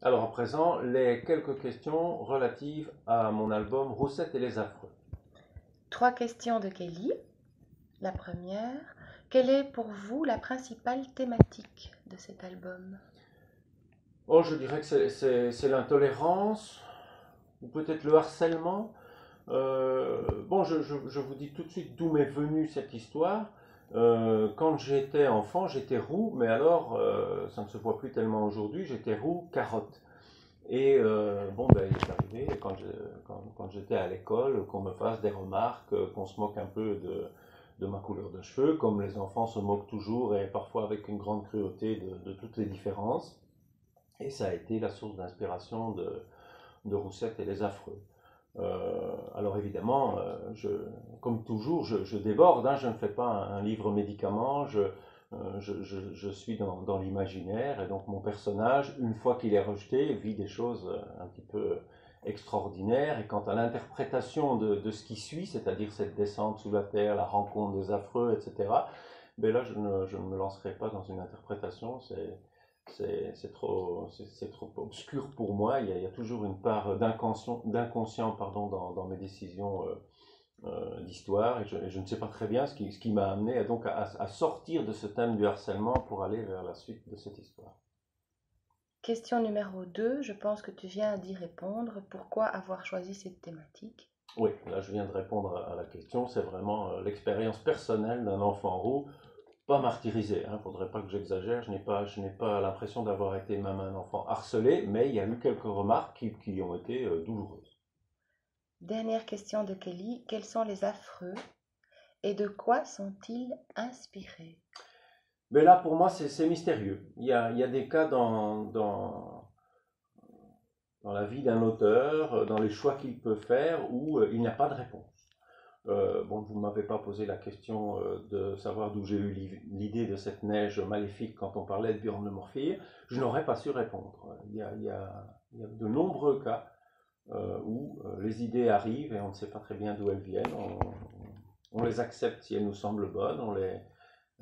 Alors à présent, les quelques questions relatives à mon album Roussette et les Affreux. Trois questions de Kelly. La première, quelle est pour vous la principale thématique de cet album? Oh, je dirais que c'est l'intolérance, ou peut-être le harcèlement. Bon, je vous dis tout de suite d'où m'est venue cette histoire. Quand j'étais enfant, j'étais roux, mais alors, ça ne se voit plus tellement aujourd'hui, j'étais roux carotte. Et bon, ben, il est arrivé, quand j'étais à l'école, qu'on me fasse des remarques, qu'on se moque un peu de ma couleur de cheveux, comme les enfants se moquent toujours et parfois avec une grande cruauté de toutes les différences. Et ça a été la source d'inspiration de Roussette et les Affreux. Alors évidemment, comme toujours, je déborde, hein, je ne fais pas un livre médicament, je suis dans l'imaginaire, et donc mon personnage, une fois qu'il est rejeté, vit des choses un petit peu extraordinaires, et quant à l'interprétation de ce qui suit, c'est-à-dire cette descente sous la terre, la rencontre des affreux, etc., ben là, je ne me lancerai pas dans une interprétation, c'est trop obscur pour moi. Il y a toujours une part d'inconscient pardon, dans mes décisions d'histoire. Et je ne sais pas très bien ce qui m'a amené à sortir de ce thème du harcèlement pour aller vers la suite de cette histoire. Question numéro 2, je pense que tu viens d'y répondre. Pourquoi avoir choisi cette thématique? Oui, là je viens de répondre à la question. C'est vraiment l'expérience personnelle d'un enfant roux, pas martyrisé. Il ne faudrait pas que j'exagère. Je n'ai pas l'impression d'avoir été même un enfant harcelé, mais il y a eu quelques remarques qui ont été douloureuses. Dernière question de Kelly, quels sont les affreux et de quoi sont-ils inspirés? Mais là, pour moi, c'est mystérieux. Il y a des cas dans la vie d'un auteur, dans les choix qu'il peut faire, où il n'y a pas de réponse. Bon, vous ne m'avez pas posé la question de savoir d'où j'ai eu l'idée de cette neige maléfique quand on parlait de Björn de Morphir. Je n'aurais pas su répondre. Il y a de nombreux cas où les idées arrivent et on ne sait pas très bien d'où elles viennent. On les accepte si elles nous semblent bonnes,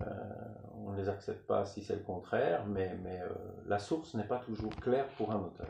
euh, on ne les accepte pas si c'est le contraire, mais la source n'est pas toujours claire pour un auteur.